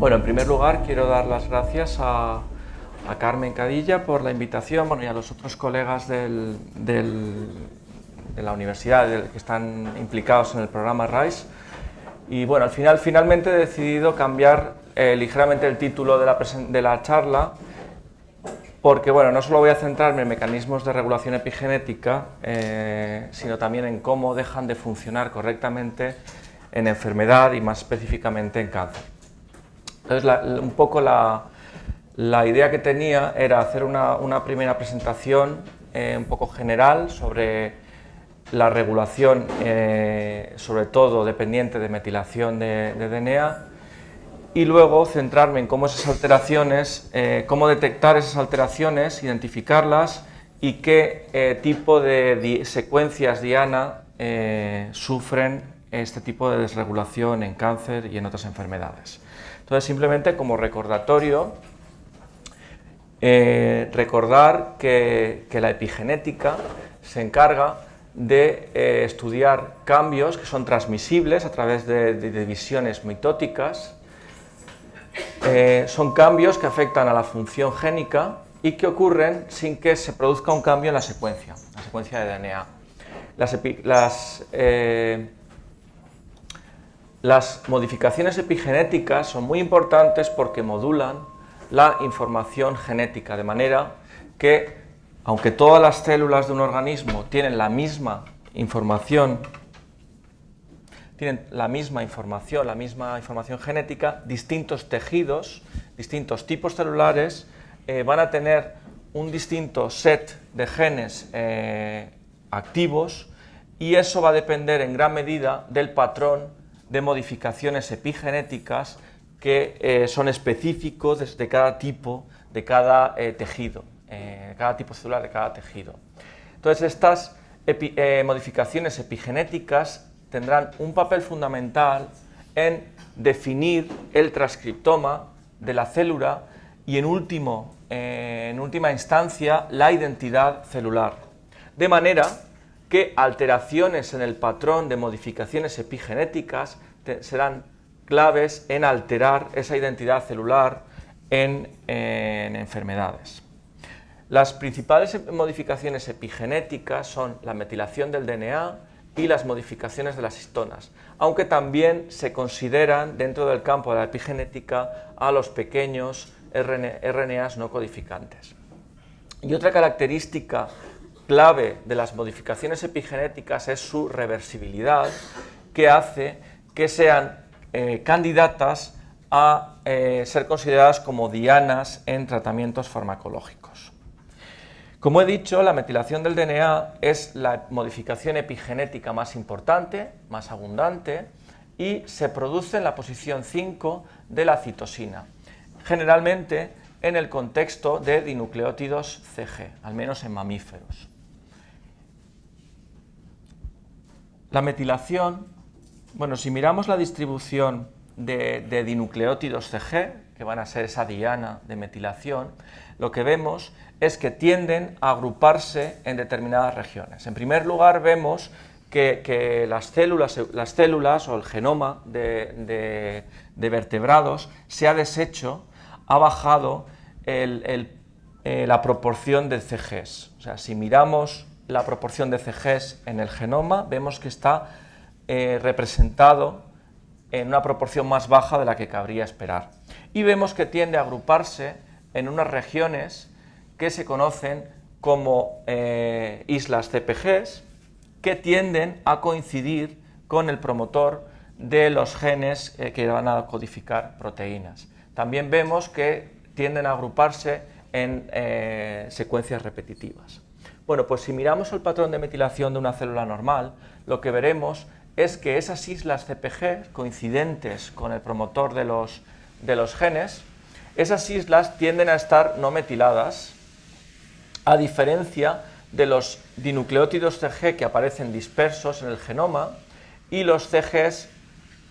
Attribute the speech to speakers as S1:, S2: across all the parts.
S1: Bueno, en primer lugar quiero dar las gracias a Carmen Cadilla por la invitación, y a los otros colegas de la universidad que están implicados en el programa RISE. Y bueno, finalmente he decidido cambiar ligeramente el título de la charla, porque bueno, no solo voy a centrarme en mecanismos de regulación epigenética, sino también en cómo dejan de funcionar correctamente en enfermedad y más específicamente en cáncer. Entonces, un poco la idea que tenía era hacer una primera presentación un poco general sobre la regulación, sobre todo dependiente de metilación de DNA, y luego centrarme en cómo esas alteraciones, cómo detectar esas alteraciones, identificarlas y qué tipo de secuencias diana sufren este tipo de desregulación en cáncer y en otras enfermedades. Entonces, simplemente como recordatorio, recordar que la epigenética se encarga de estudiar cambios que son transmisibles a través de divisiones mitóticas. Son cambios que afectan a la función génica y que ocurren sin que se produzca un cambio en la secuencia de DNA. Las modificaciones epigenéticas son muy importantes porque modulan la información genética, de manera que, aunque todas las células de un organismo tienen la misma información genética, distintos tejidos, distintos tipos celulares van a tener un distinto set de genes activos, y eso va a depender en gran medida del patrón de modificaciones epigenéticas que son específicos de cada tipo, de cada tejido, cada tipo celular de cada tejido. Entonces, estas modificaciones epigenéticas tendrán un papel fundamental en definir el transcriptoma de la célula y, en última instancia, la identidad celular. De manera que alteraciones en el patrón de modificaciones epigenéticas serán claves en alterar esa identidad celular en enfermedades. Las principales modificaciones epigenéticas son la metilación del DNA y las modificaciones de las histonas, aunque también se consideran dentro del campo de la epigenética a los pequeños RNAs no codificantes. Y otra característica clave de las modificaciones epigenéticas es su reversibilidad, que hace que sean candidatas a ser consideradas como dianas en tratamientos farmacológicos. Como he dicho, la metilación del DNA es la modificación epigenética más importante, más abundante, y se produce en la posición 5 de la citosina, generalmente en el contexto de dinucleótidos CG, al menos en mamíferos. La metilación, bueno, si miramos la distribución de dinucleótidos CG, que van a ser esa diana de metilación, lo que vemos es que tienden a agruparse en determinadas regiones. En primer lugar, vemos que las células o el genoma de vertebrados se ha deshecho, ha bajado la proporción de CGs. O sea, si miramos la proporción de CGs en el genoma, vemos que está representado en una proporción más baja de la que cabría esperar. Y vemos que tiende a agruparse en unas regiones que se conocen como islas CPGs, que tienden a coincidir con el promotor de los genes que van a codificar proteínas. También vemos que tienden a agruparse en secuencias repetitivas. Bueno, pues si miramos el patrón de metilación de una célula normal, lo que veremos es que esas islas CPG, coincidentes con el promotor de los genes, esas islas tienden a estar no metiladas, a diferencia de los dinucleótidos CG que aparecen dispersos en el genoma y los CGs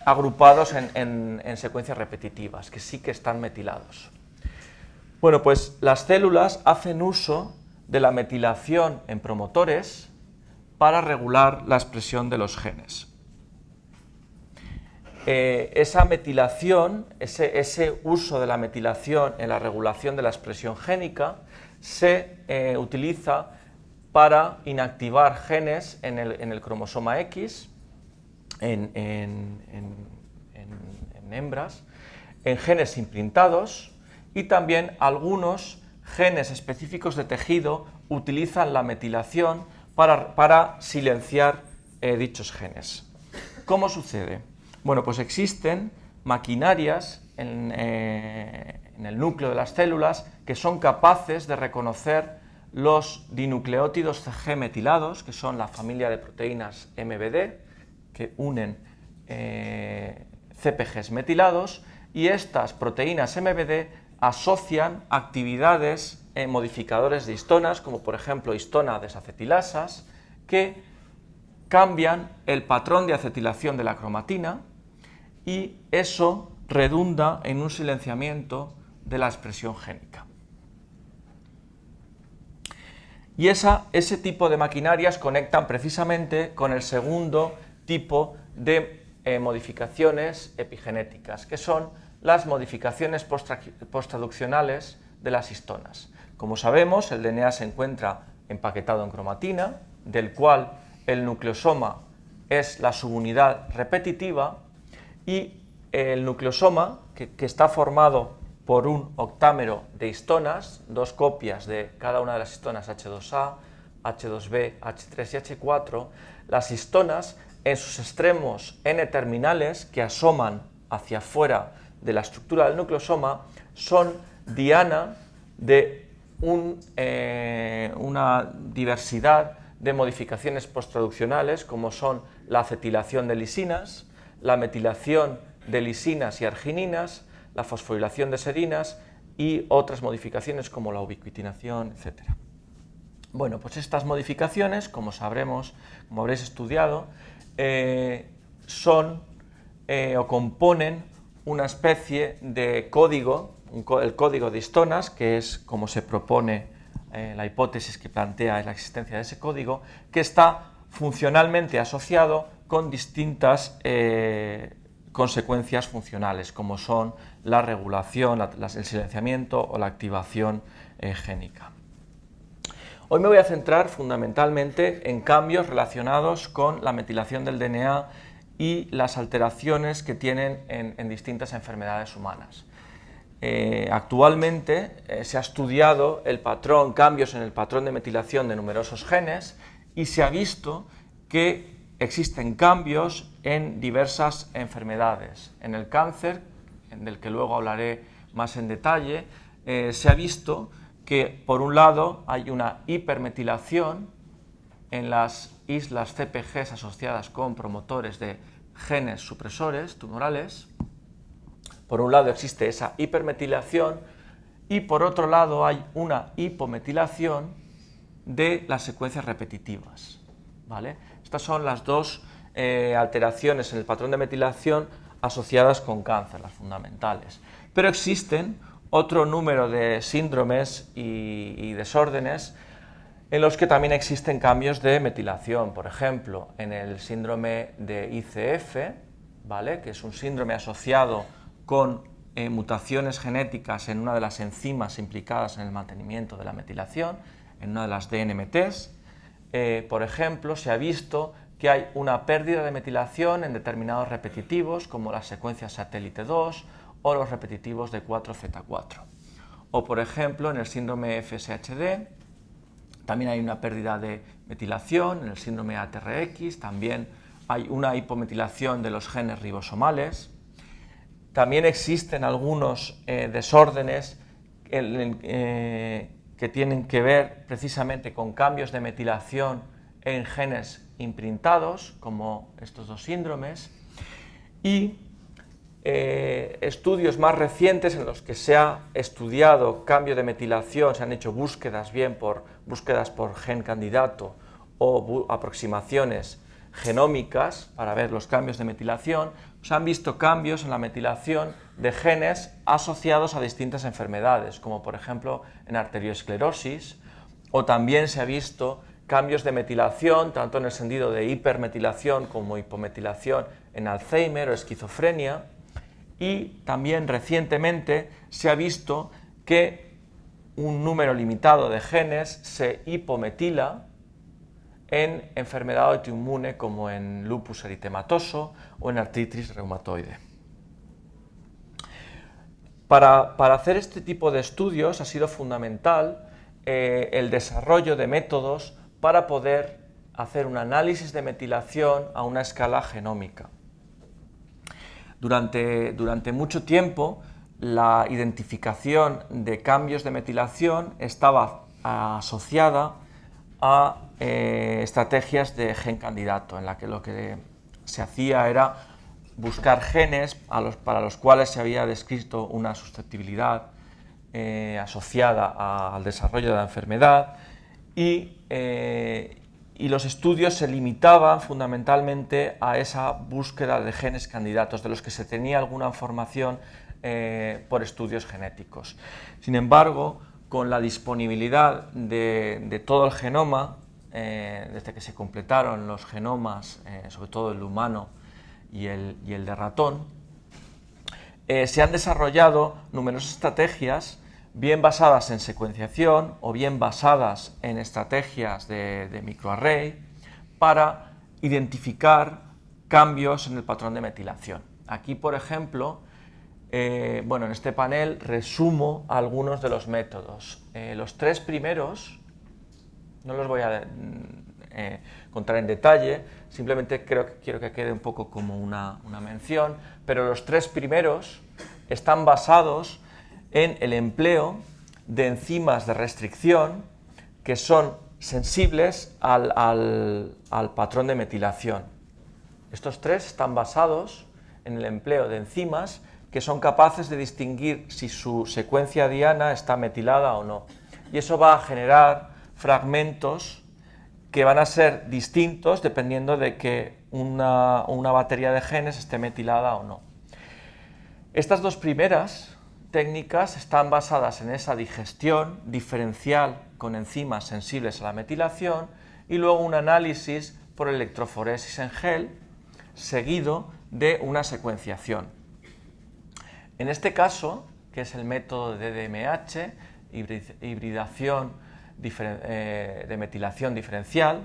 S1: agrupados en secuencias repetitivas, que sí que están metilados. Bueno, pues las células hacen uso de la metilación en promotores para regular la expresión de los genes. esa metilación, ese uso de la metilación en la regulación de la expresión génica se utiliza para inactivar genes en el cromosoma X, en hembras, en genes imprintados, y también algunos genes específicos de tejido utilizan la metilación para silenciar dichos genes. ¿Cómo sucede? Bueno, pues existen maquinarias en el núcleo de las células que son capaces de reconocer los dinucleótidos CG metilados, que son la familia de proteínas MBD, que unen CPGs metilados, y estas proteínas MBD asocian actividades en modificadores de histonas, como por ejemplo histona desacetilasas, que cambian el patrón de acetilación de la cromatina, y eso redunda en un silenciamiento de la expresión génica. Y ese tipo de maquinarias conectan precisamente con el segundo tipo de modificaciones epigenéticas, que son las modificaciones posttraduccionales de las histonas. Como sabemos, el DNA se encuentra empaquetado en cromatina, del cual el nucleosoma es la subunidad repetitiva, y el nucleosoma, que está formado por un octámero de histonas, dos copias de cada una de las histonas H2A, H2B, H3 y H4, las histonas en sus extremos N-terminales que asoman hacia afuera de la estructura del nucleosoma son diana de una diversidad de modificaciones posttraduccionales, como son la acetilación de lisinas, la metilación de lisinas y argininas, la fosforilación de serinas y otras modificaciones como la ubiquitinación, etc. Bueno, pues estas modificaciones, como sabremos, como habréis estudiado, son o componen una especie de código, el código de histonas, que es como se propone la hipótesis que plantea la existencia de ese código, que está funcionalmente asociado con distintas consecuencias funcionales, como son la regulación, el silenciamiento o la activación génica. Hoy me voy a centrar fundamentalmente en cambios relacionados con la metilación del DNA y las alteraciones que tienen en distintas enfermedades humanas. Actualmente se ha estudiado cambios en el patrón de metilación de numerosos genes, y se ha visto que existen cambios en diversas enfermedades. En el cáncer, del que luego hablaré más en detalle, se ha visto que por un lado hay una hipermetilación en las islas CPGs asociadas con promotores de genes supresores tumorales. Por un lado existe esa hipermetilación, y por otro lado hay una hipometilación de las secuencias repetitivas, ¿vale? Estas son las dos alteraciones en el patrón de metilación asociadas con cáncer, las fundamentales. Pero existen otro número de síndromes y desórdenes en los que también existen cambios de metilación. Por ejemplo, en el síndrome de ICF, ¿vale?, que es un síndrome asociado con mutaciones genéticas en una de las enzimas implicadas en el mantenimiento de la metilación, en una de las DNMTs. Por ejemplo, se ha visto que hay una pérdida de metilación en determinados repetitivos, como las secuencias satélite 2 o los repetitivos de 4Z4. O, por ejemplo, en el síndrome FSHD también hay una pérdida de metilación. En el síndrome ATRX también hay una hipometilación de los genes ribosomales. También existen algunos desórdenes que tienen que ver precisamente con cambios de metilación en genes imprintados, como estos dos síndromes, y estudios más recientes en los que se ha estudiado cambio de metilación, se han hecho búsquedas por gen candidato o aproximaciones genómicas para ver los cambios de metilación. Se han visto cambios en la metilación de genes asociados a distintas enfermedades, como por ejemplo en arteriosclerosis, o también se ha visto cambios de metilación, tanto en el sentido de hipermetilación como hipometilación en Alzheimer o esquizofrenia, y también recientemente se ha visto que un número limitado de genes se hipometila en enfermedad autoinmune como en lupus eritematoso o en artritis reumatoide. Para hacer este tipo de estudios ha sido fundamental el desarrollo de métodos para poder hacer un análisis de metilación a una escala genómica. Durante mucho tiempo, la identificación de cambios de metilación estaba asociada a estrategias de gen candidato, en la que lo que se hacía era buscar genes para los cuales se había descrito una susceptibilidad asociada al desarrollo de la enfermedad, y los estudios se limitaban fundamentalmente a esa búsqueda de genes candidatos, de los que se tenía alguna información por estudios genéticos. Sin embargo, con la disponibilidad de todo el genoma, desde que se completaron los genomas, sobre todo el humano y el de ratón, se han desarrollado numerosas estrategias, bien basadas en secuenciación o bien basadas en estrategias de microarray, para identificar cambios en el patrón de metilación. Aquí, por ejemplo, en este panel resumo algunos de los métodos. Los tres primeros no los voy a contar en detalle, simplemente quiero que quede un poco como una mención, pero los tres primeros están basados en el empleo de enzimas de restricción que son sensibles al patrón de metilación. Estos tres están basados en el empleo de enzimas que son capaces de distinguir si su secuencia diana está metilada o no. Y eso va a generar fragmentos que van a ser distintos dependiendo de que una batería de genes esté metilada o no. Estas dos primeras técnicas están basadas en esa digestión diferencial con enzimas sensibles a la metilación y luego un análisis por electroforesis en gel seguido de una secuenciación. En este caso, que es el método de DDMH, hibridación de metilación diferencial,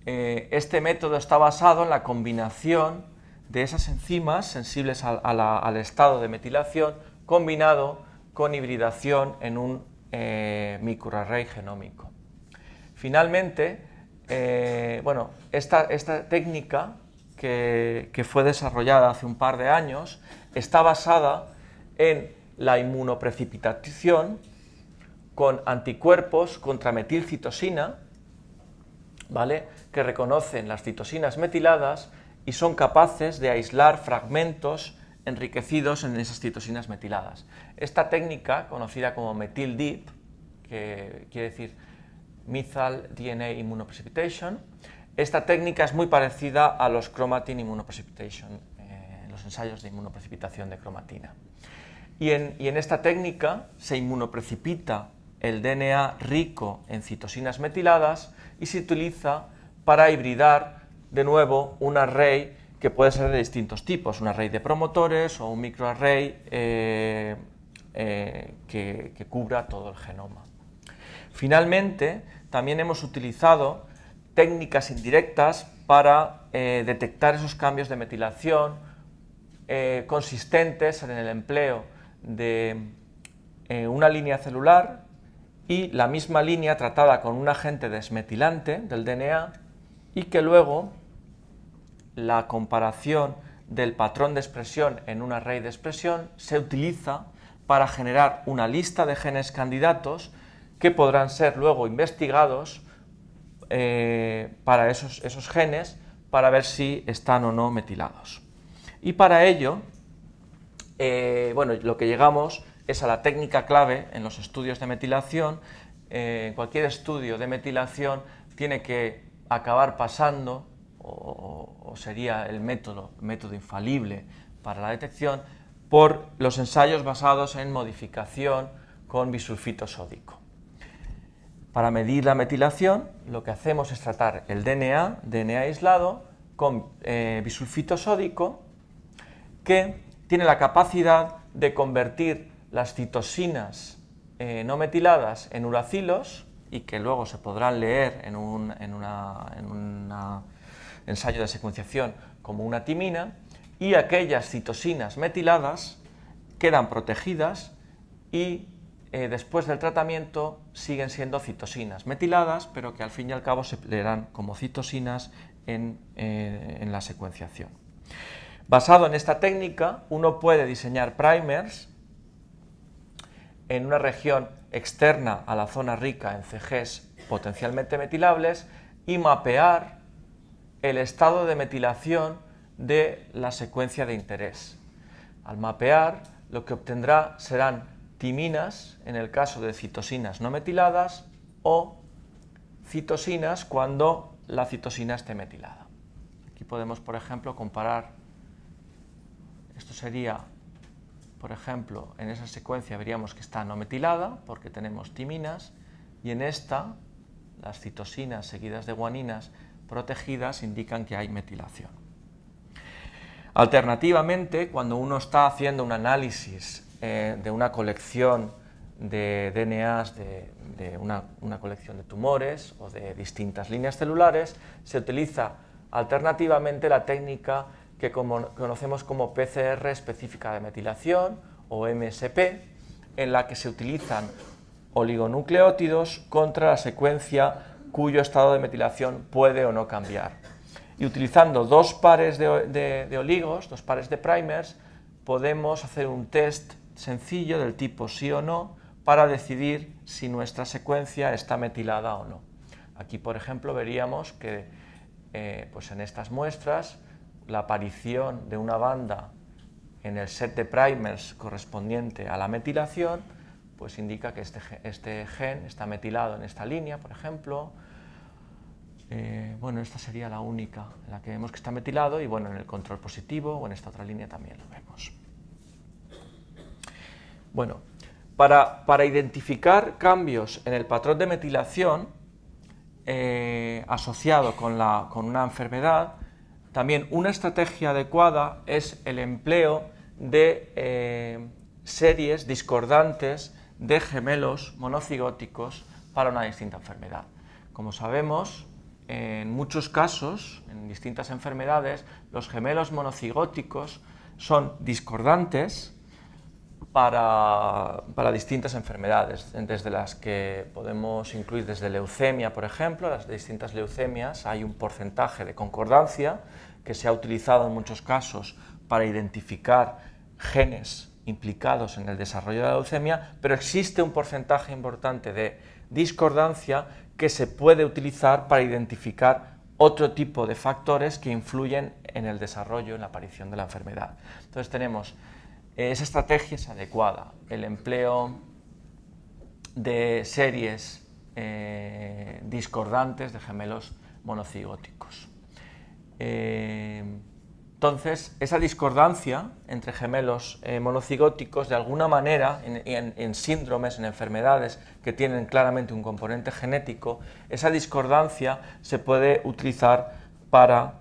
S1: este método está basado en la combinación de esas enzimas sensibles al estado de metilación combinado con hibridación en un microarray genómico. Finalmente, esta técnica que fue desarrollada hace un par de años está basada en la inmunoprecipitación con anticuerpos contra metilcitosina, ¿vale?, que reconocen las citosinas metiladas y son capaces de aislar fragmentos enriquecidos en esas citosinas metiladas. Esta técnica, conocida como methyl-dip, que quiere decir Methyl DNA Immunoprecipitation, esta técnica es muy parecida a los chromatin immunoprecipitation, los ensayos de inmunoprecipitación de cromatina. Y en esta técnica se inmunoprecipita el DNA rico en citosinas metiladas y se utiliza para hibridar de nuevo un array que puede ser de distintos tipos, un array de promotores o un microarray que cubra todo el genoma. Finalmente, también hemos utilizado técnicas indirectas para detectar esos cambios de metilación consistentes en el empleo de una línea celular y la misma línea tratada con un agente desmetilante del DNA, y que luego la comparación del patrón de expresión en un array de expresión se utiliza para generar una lista de genes candidatos que podrán ser luego investigados para esos genes para ver si están o no metilados. Y para ello, lo que llegamos es a la técnica clave en los estudios de metilación. Cualquier estudio de metilación tiene que acabar pasando, o sería el método infalible para la detección, por los ensayos basados en modificación con bisulfito sódico. Para medir la metilación, lo que hacemos es tratar el DNA aislado, con bisulfito sódico, que tiene la capacidad de convertir las citosinas no metiladas en uracilos, y que luego se podrán leer en un ensayo de secuenciación como una timina, y aquellas citosinas metiladas quedan protegidas y después del tratamiento siguen siendo citosinas metiladas, pero que al fin y al cabo se leerán como citosinas en la secuenciación. Basado en esta técnica, uno puede diseñar primers en una región externa a la zona rica en CGs potencialmente metilables y mapear el estado de metilación de la secuencia de interés. Al mapear, lo que obtendrá serán timinas en el caso de citosinas no metiladas o citosinas cuando la citosina esté metilada. Aquí podemos, por ejemplo, comparar. Esto sería, por ejemplo, en esa secuencia veríamos que está no metilada porque tenemos timinas, y en esta las citosinas seguidas de guaninas protegidas indican que hay metilación. Alternativamente, cuando uno está haciendo un análisis de una colección de DNAs de una colección de tumores o de distintas líneas celulares, se utiliza alternativamente la técnica que conocemos como PCR específica de metilación o MSP, en la que se utilizan oligonucleótidos contra la secuencia cuyo estado de metilación puede o no cambiar. Y utilizando dos pares de oligos, dos pares de primers, podemos hacer un test sencillo del tipo sí o no para decidir si nuestra secuencia está metilada o no. Aquí, por ejemplo, veríamos que pues en estas muestras la aparición de una banda en el set de primers correspondiente a la metilación pues indica que este gen está metilado en esta línea, por ejemplo. Bueno, esta sería la única en la que vemos que está metilado, y bueno, en el control positivo o en esta otra línea también lo vemos. Bueno, para identificar cambios en el patrón de metilación asociado con una enfermedad, también una estrategia adecuada es el empleo de series discordantes de gemelos monocigóticos para una distinta enfermedad. Como sabemos, en muchos casos, en distintas enfermedades, los gemelos monocigóticos son discordantes para distintas enfermedades, desde las que podemos incluir desde leucemia, por ejemplo. Las distintas leucemias hay un porcentaje de concordancia que se ha utilizado en muchos casos para identificar genes implicados en el desarrollo de la leucemia, pero existe un porcentaje importante de discordancia que se puede utilizar para identificar otro tipo de factores que influyen en el desarrollo, en la aparición de la enfermedad. Entonces tenemos, esa estrategia es adecuada, el empleo de series discordantes de gemelos monocigóticos. Entonces, esa discordancia entre gemelos monocigóticos, de alguna manera, en síndromes, en enfermedades que tienen claramente un componente genético, esa discordancia se puede utilizar para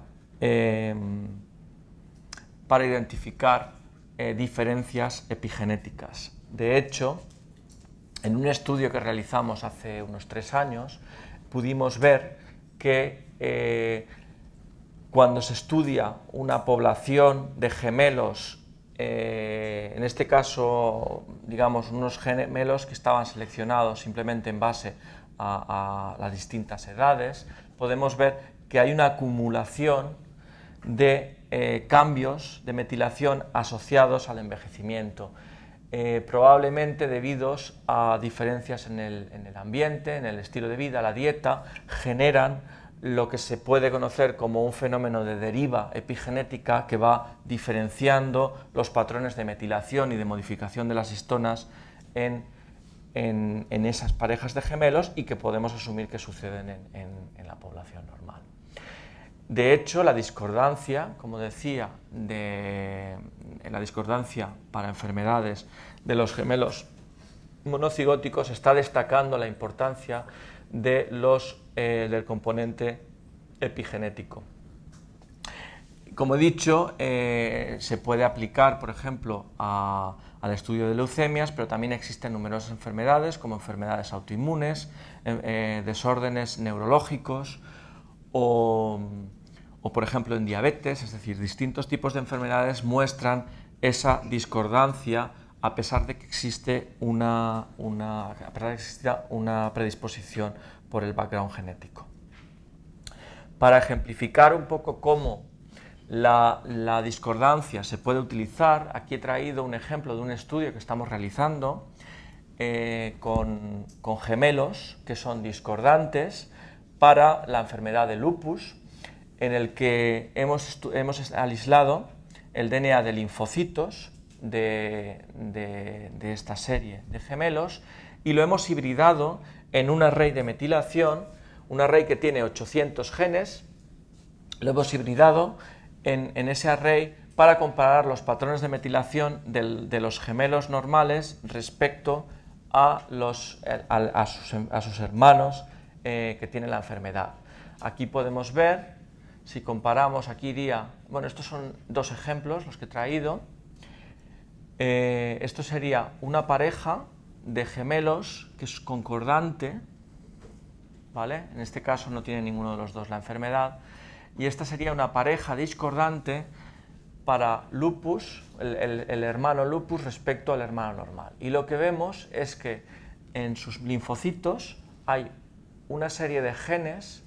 S1: identificar diferencias epigenéticas. De hecho, en un estudio que realizamos hace unos 3 años, pudimos ver que cuando se estudia una población de gemelos, en este caso, digamos, unos gemelos que estaban seleccionados simplemente en base a las distintas edades, podemos ver que hay una acumulación de cambios de metilación asociados al envejecimiento, probablemente debidos a diferencias en el ambiente, en el estilo de vida, la dieta, generan lo que se puede conocer como un fenómeno de deriva epigenética que va diferenciando los patrones de metilación y de modificación de las histonas en esas parejas de gemelos, y que podemos asumir que suceden en la población normal. De hecho, la discordancia, como decía, la discordancia para enfermedades de los gemelos monocigóticos está destacando la importancia del componente epigenético. Como he dicho, se puede aplicar, por ejemplo, al estudio de leucemias, pero también existen numerosas enfermedades, como enfermedades autoinmunes, desórdenes neurológicos o, por ejemplo, en diabetes. Es decir, distintos tipos de enfermedades muestran esa discordancia a pesar de que existe una predisposición por el background genético. Para ejemplificar un poco cómo la discordancia se puede utilizar, aquí he traído un ejemplo de un estudio que estamos realizando con gemelos que son discordantes para la enfermedad de lupus, en el que hemos aislado el DNA de linfocitos de esta serie de gemelos y lo hemos hibridado en un array de metilación, un array que tiene 800 genes. Lo hemos hibridado en ese array para comparar los patrones de metilación de los gemelos normales respecto a sus hermanos que tienen la enfermedad. Aquí podemos ver, si comparamos, aquí iría, bueno, estos son dos ejemplos los que he traído. Esto sería una pareja de gemelos que es concordante, ¿vale? En este caso no tiene ninguno de los dos la enfermedad. Y esta sería una pareja discordante para lupus, el hermano lupus respecto al hermano normal. Y lo que vemos es que en sus linfocitos hay una serie de genes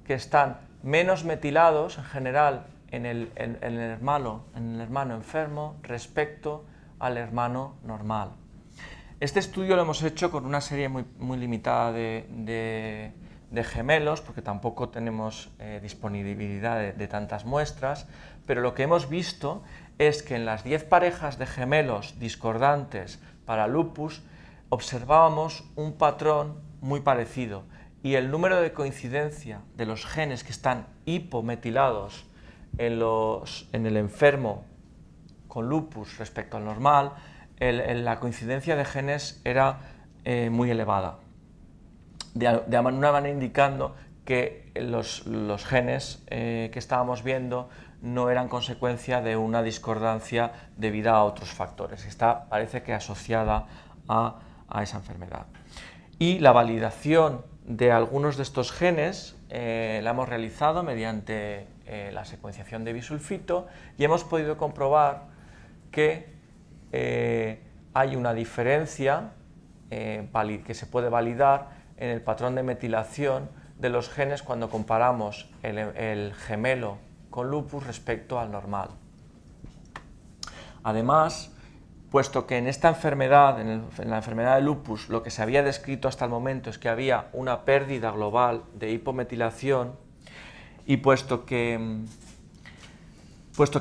S1: que están menos metilados en general en el hermano enfermo respecto al hermano normal. Este estudio lo hemos hecho con una serie muy limitada de gemelos, porque tampoco tenemos disponibilidad de tantas muestras, pero lo que hemos visto es que en las 10 parejas de gemelos discordantes para lupus observábamos un patrón muy parecido, y el número de coincidencia de los genes que están hipometilados en el enfermo con lupus respecto al normal, la coincidencia de genes era muy elevada, de una manera indicando que los genes que estábamos viendo no eran consecuencia de una discordancia debida a otros factores. Parece que asociada a esa enfermedad. Y la validación de algunos de estos genes la hemos realizado mediante la secuenciación de bisulfito y hemos podido comprobar que hay una diferencia que se puede validar en el patrón de metilación de los genes cuando comparamos el gemelo con lupus respecto al normal. Además, puesto que en esta enfermedad, en la enfermedad de lupus, lo que se había descrito hasta el momento es que había una pérdida global de hipometilación, y puesto que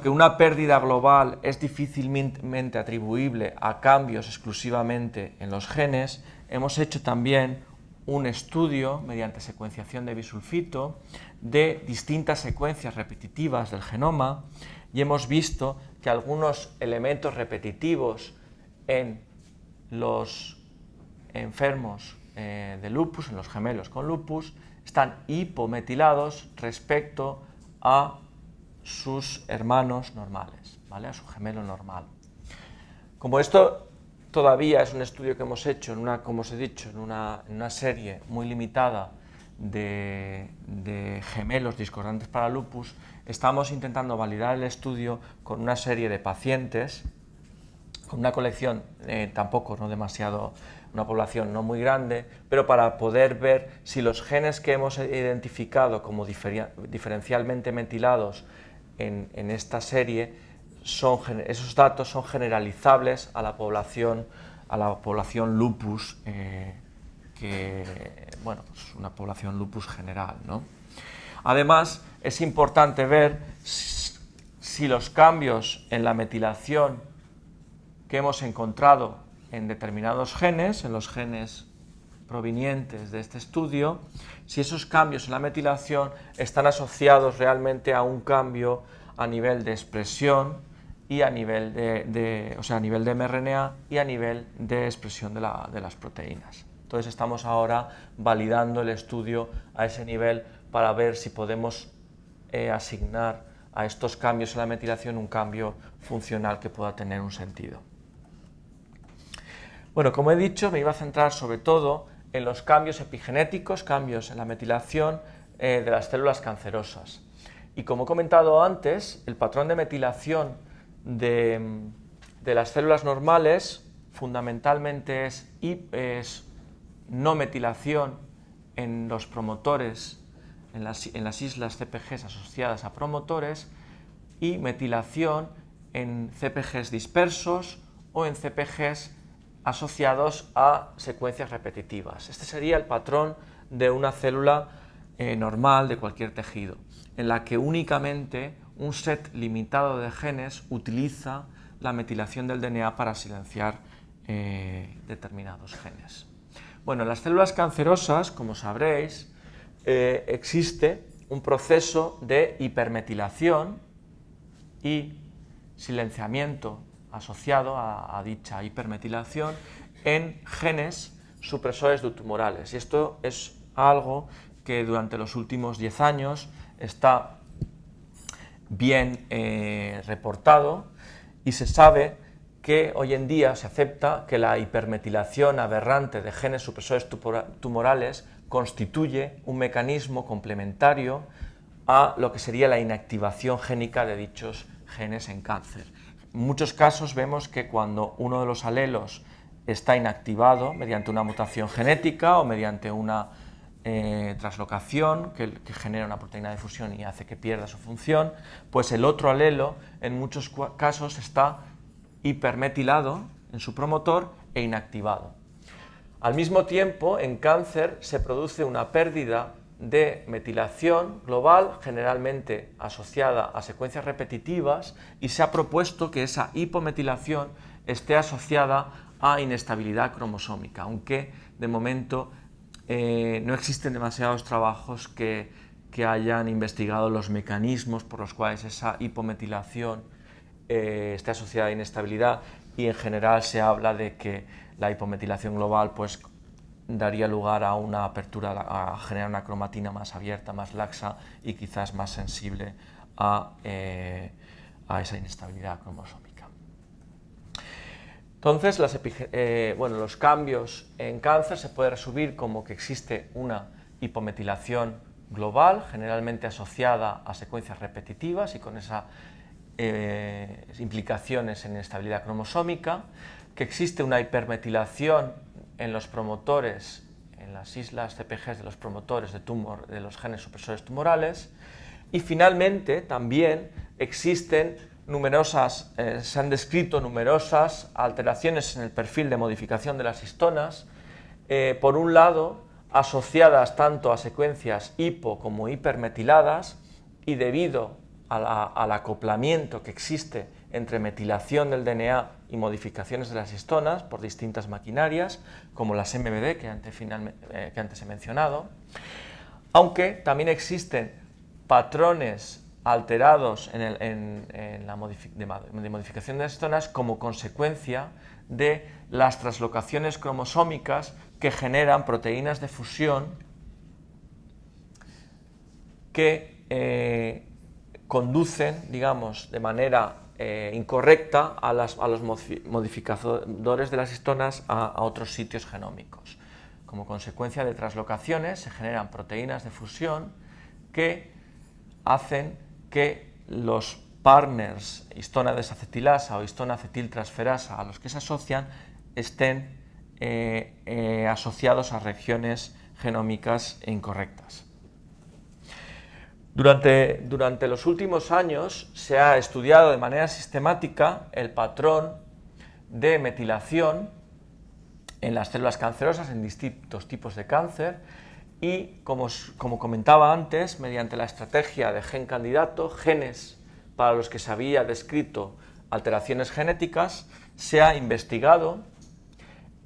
S1: una pérdida global es difícilmente atribuible a cambios exclusivamente en los genes, hemos hecho también un estudio mediante secuenciación de bisulfito de distintas secuencias repetitivas del genoma y hemos visto que algunos elementos repetitivos en los enfermos de lupus, en los gemelos con lupus, están hipometilados respecto a sus hermanos normales, ¿vale? A su gemelo normal. Como esto todavía es un estudio que hemos hecho, como os he dicho, en una serie muy limitada de gemelos discordantes para lupus, estamos intentando validar el estudio con una serie de pacientes, con una colección tampoco no demasiado, una población no muy grande, pero para poder ver si los genes que hemos identificado como diferencialmente metilados en esta serie, esos datos son generalizables a la población lupus, bueno, pues una población lupus general, ¿no? Además, es importante ver si los cambios en la metilación que hemos encontrado en determinados genes, en los genes provenientes de este estudio, si esos cambios en la metilación están asociados realmente a un cambio a nivel de expresión y a nivel a nivel de mRNA y a nivel de expresión de las proteínas. Entonces estamos ahora validando el estudio a ese nivel para ver si podemos asignar a estos cambios en la metilación un cambio funcional que pueda tener un sentido. Bueno, como he dicho, me iba a centrar sobre todo en los cambios epigenéticos, cambios en la metilación de las células cancerosas. Y como he comentado antes, el patrón de metilación de las células normales fundamentalmente es no metilación en los promotores, en las islas CpGs asociadas a promotores, y metilación en CpGs dispersos o en CpGs asociados a secuencias repetitivas. Este sería el patrón de una célula normal de cualquier tejido, en la que únicamente un set limitado de genes utiliza la metilación del DNA para silenciar determinados genes. Bueno, en las células cancerosas, como sabréis, existe un proceso de hipermetilación y silenciamiento asociado a dicha hipermetilación en genes supresores de tumorales. Y esto es algo que durante los últimos 10 años está bien reportado, y se sabe que hoy en día se acepta que la hipermetilación aberrante de genes supresores tumorales constituye un mecanismo complementario a lo que sería la inactivación génica de dichos genes en cáncer. En muchos casos vemos que cuando uno de los alelos está inactivado mediante una mutación genética o mediante una translocación que genera una proteína de fusión y hace que pierda su función, pues el otro alelo en muchos casos está hipermetilado en su promotor e inactivado. Al mismo tiempo, en cáncer se produce una pérdida de metilación global, generalmente asociada a secuencias repetitivas, y se ha propuesto que esa hipometilación esté asociada a inestabilidad cromosómica, aunque de momento no existen demasiados trabajos que hayan investigado los mecanismos por los cuales esa hipometilación esté asociada a inestabilidad, y en general se habla de que la hipometilación global pues daría lugar a una apertura, a generar una cromatina más abierta, más laxa y quizás más sensible a esa inestabilidad cromosómica. Entonces, los cambios en cáncer se puede resumir como que existe una hipometilación global, generalmente asociada a secuencias repetitivas y con esas implicaciones en inestabilidad cromosómica, que existe una hipermetilación en los promotores, en las islas CpGs de los promotores de los genes supresores tumorales, y finalmente también existen se han descrito numerosas alteraciones en el perfil de modificación de las histonas, por un lado asociadas tanto a secuencias hipo como hipermetiladas, y debido al acoplamiento que existe entre metilación del DNA y modificaciones de las histonas por distintas maquinarias, como las MBD que antes he mencionado, aunque también existen patrones alterados de modificación de las histonas como consecuencia de las translocaciones cromosómicas que generan proteínas de fusión que conducen, digamos, de manera incorrecta a los modificadores de las histonas a otros sitios genómicos. Como consecuencia de translocaciones se generan proteínas de fusión que hacen que los partners histona desacetilasa o histona acetiltransferasa a los que se asocian estén asociados a regiones genómicas incorrectas. Durante los últimos años se ha estudiado de manera sistemática el patrón de metilación en las células cancerosas en distintos tipos de cáncer, y como comentaba antes, mediante la estrategia de gen candidato, genes para los que se había descrito alteraciones genéticas, se ha investigado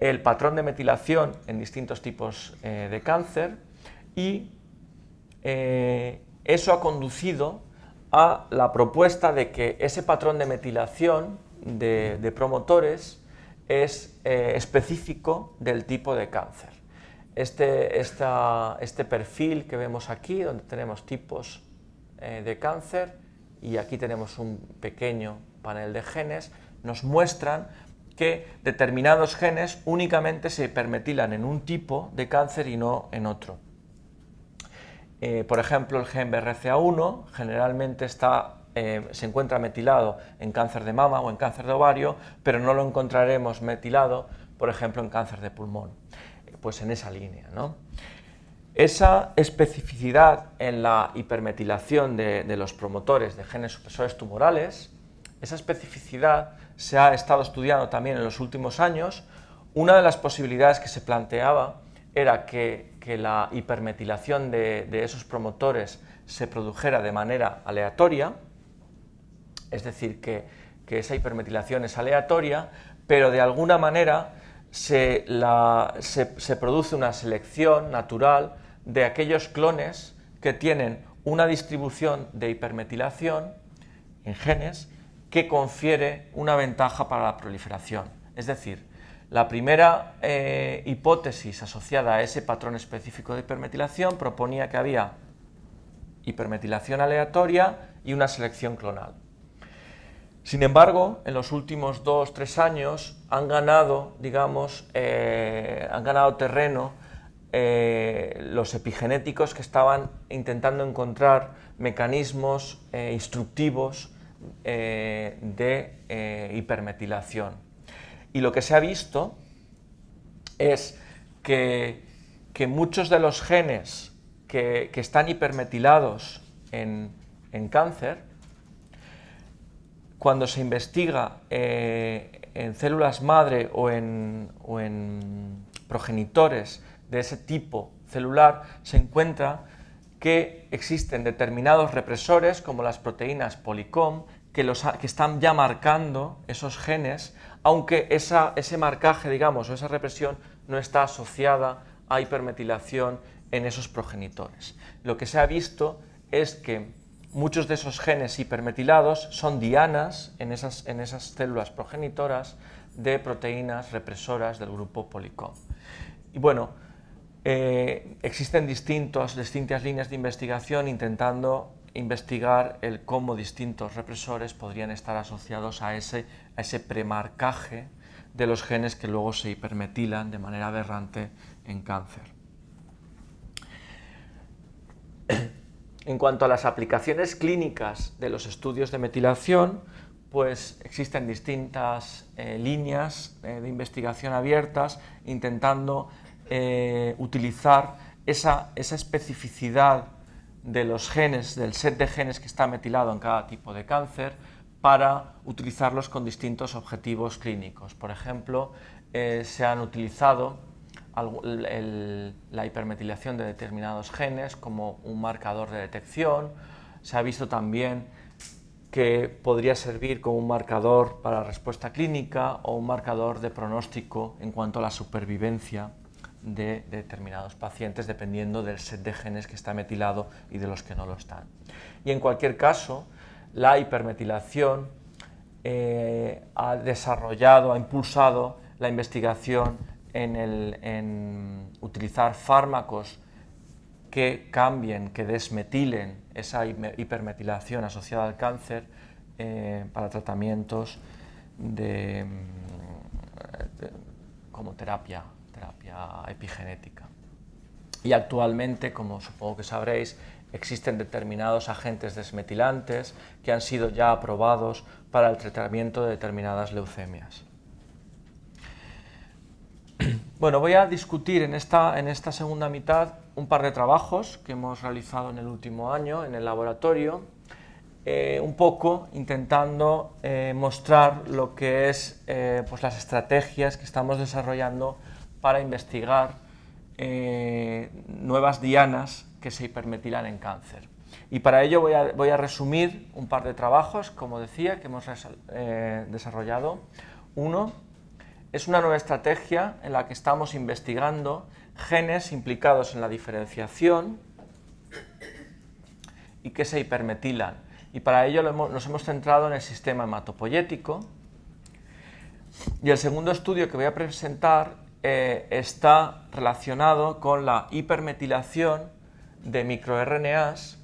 S1: el patrón de metilación en distintos tipos de cáncer, y eso ha conducido a la propuesta de que ese patrón de metilación de promotores es específico del tipo de cáncer. este perfil que vemos aquí, donde tenemos tipos de cáncer, y aquí tenemos un pequeño panel de genes, nos muestran que determinados genes únicamente se hipermetilan en un tipo de cáncer y no en otro. Por ejemplo, el gen BRCA1 generalmente se encuentra metilado en cáncer de mama o en cáncer de ovario, pero no lo encontraremos metilado, por ejemplo, en cáncer de pulmón. Pues en esa línea, ¿no? Esa especificidad en la hipermetilación de los promotores de genes supresores tumorales, esa especificidad se ha estado estudiando también en los últimos años. Una de las posibilidades que se planteaba era que la hipermetilación de esos promotores se produjera de manera aleatoria, es decir, que esa hipermetilación es aleatoria, pero de alguna manera se produce una selección natural de aquellos clones que tienen una distribución de hipermetilación en genes que confiere una ventaja para la proliferación. Es decir, la primera hipótesis asociada a ese patrón específico de hipermetilación proponía que había hipermetilación aleatoria y una selección clonal. Sin embargo, en los últimos 2-3 años han ganado, terreno los epigenéticos que estaban intentando encontrar mecanismos instructivos de hipermetilación. Y lo que se ha visto es que muchos de los genes que están hipermetilados en cáncer, cuando se investiga en células madre o en progenitores de ese tipo celular, se encuentra que existen determinados represores, como las proteínas Polycom, que están ya marcando esos genes, aunque ese marcaje, digamos, o esa represión no está asociada a hipermetilación en esos progenitores. Lo que se ha visto es que muchos de esos genes hipermetilados son dianas en esas células progenitoras de proteínas represoras del grupo Polycom. Y bueno, existen distintas líneas de investigación intentando investigar cómo distintos represores podrían estar asociados a ese premarcaje de los genes que luego se hipermetilan de manera aberrante en cáncer. En cuanto a las aplicaciones clínicas de los estudios de metilación, pues existen distintas líneas de investigación abiertas intentando utilizar esa especificidad de los genes, del set de genes que está metilado en cada tipo de cáncer, para utilizarlos con distintos objetivos clínicos. Por ejemplo, se han utilizado la hipermetilación de determinados genes como un marcador de detección. Se ha visto también que podría servir como un marcador para la respuesta clínica o un marcador de pronóstico en cuanto a la supervivencia de determinados pacientes, dependiendo del set de genes que está metilado y de los que no lo están. Y en cualquier caso, la hipermetilación ha impulsado la investigación en utilizar fármacos que cambien, que desmetilen esa hipermetilación asociada al cáncer para tratamientos como terapia epigenética. Y actualmente, como supongo que sabréis, existen determinados agentes desmetilantes que han sido ya aprobados para el tratamiento de determinadas leucemias. Bueno, voy a discutir en esta segunda mitad un par de trabajos que hemos realizado en el último año en el laboratorio, un poco intentando mostrar lo que es pues las estrategias que estamos desarrollando para investigar nuevas dianas que se hipermetilan en cáncer. Y para ello voy a resumir un par de trabajos, como decía, que hemos desarrollado. Uno es una nueva estrategia en la que estamos investigando genes implicados en la diferenciación y que se hipermetilan. Y para ello nos hemos centrado en el sistema hematopoyético. Y el segundo estudio que voy a presentar está relacionado con la hipermetilación de microRNAs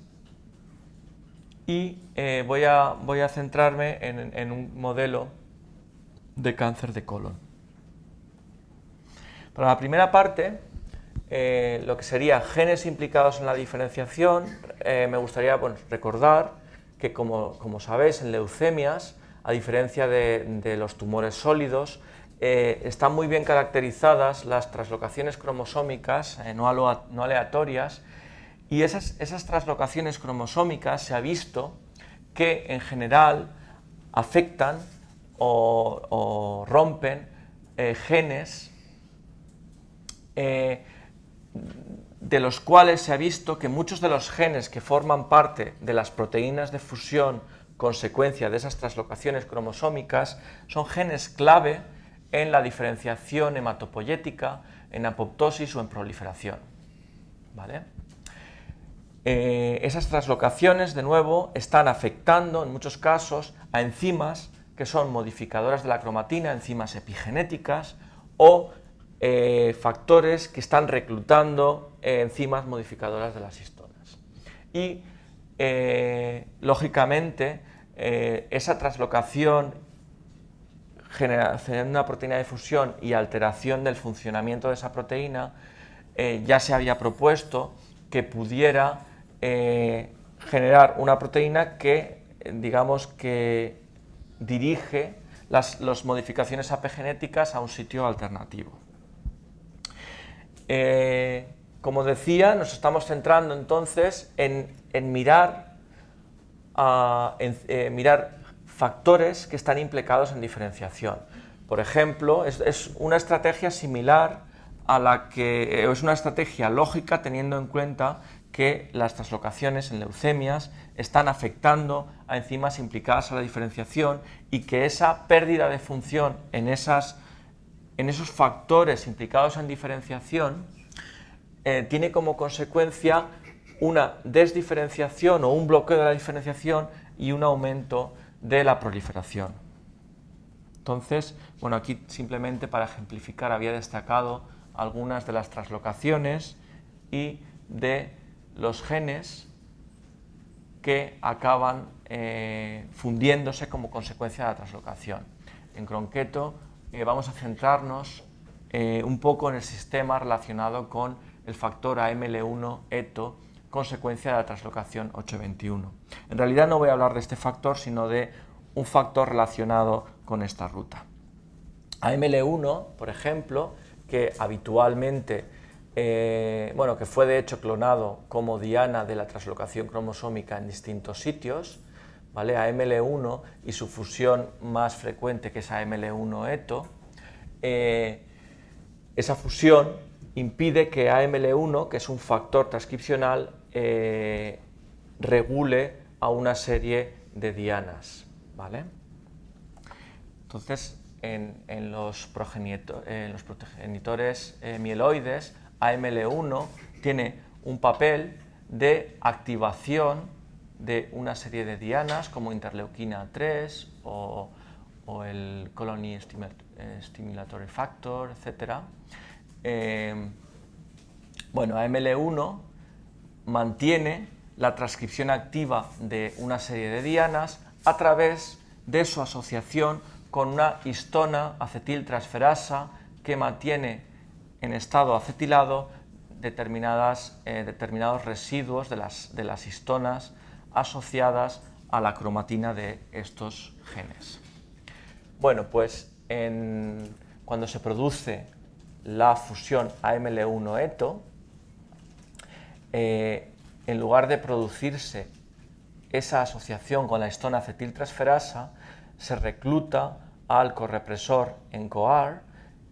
S1: y voy a centrarme en un modelo de cáncer de colon. Para la primera parte, lo que sería genes implicados en la diferenciación, me gustaría recordar que, como sabéis, en leucemias, a diferencia de los tumores sólidos, están muy bien caracterizadas las translocaciones cromosómicas no aleatorias, y esas translocaciones cromosómicas se ha visto que en general afectan o rompen genes de los cuales se ha visto que muchos de los genes que forman parte de las proteínas de fusión consecuencia de esas translocaciones cromosómicas son genes clave en la diferenciación hematopoyética, en apoptosis o en proliferación. ¿Vale? Esas translocaciones, de nuevo, están afectando en muchos casos a enzimas que son modificadoras de la cromatina, enzimas epigenéticas o factores que están reclutando enzimas modificadoras de las histonas. Y, lógicamente, esa translocación, generación de una proteína de fusión y alteración del funcionamiento de esa proteína, ya se había propuesto que pudiera generar una proteína que, digamos, que dirige las modificaciones epigenéticas a un sitio alternativo. Como decía, nos estamos centrando entonces en mirar factores que están implicados en diferenciación. Por ejemplo, es una estrategia similar a la que es una estrategia lógica, teniendo en cuenta que las translocaciones en leucemias están afectando a enzimas implicadas a la diferenciación y que esa pérdida de función en esos factores implicados en diferenciación tiene como consecuencia una desdiferenciación o un bloqueo de la diferenciación y un aumento de la proliferación. Entonces, bueno, aquí simplemente para ejemplificar había destacado algunas de las translocaciones y de los genes que acaban fundiéndose como consecuencia de la translocación. En concreto, vamos a centrarnos un poco en el sistema relacionado con el factor AML1-ETO, consecuencia de la translocación 821. En realidad no voy a hablar de este factor, sino de un factor relacionado con esta ruta. AML1, por ejemplo, que habitualmente, que fue de hecho clonado como diana de la translocación cromosómica en distintos sitios, ¿vale? AML1 y su fusión más frecuente, que es AML1-ETO, esa fusión impide que AML1, que es un factor transcripcional, regule a una serie de dianas, ¿vale? Entonces, en los progenitores mieloides, AML1 tiene un papel de activación de una serie de dianas como interleuquina 3 o el colony stimulatory factor, etc. AML1 mantiene la transcripción activa de una serie de dianas a través de su asociación con una histona acetiltransferasa que mantiene en estado acetilado determinados residuos de las histonas asociadas a la cromatina de estos genes. Bueno, pues cuando se produce la fusión AML1-ETO, en lugar de producirse esa asociación con la histona acetiltransferasa, se recluta al correpresor en COAR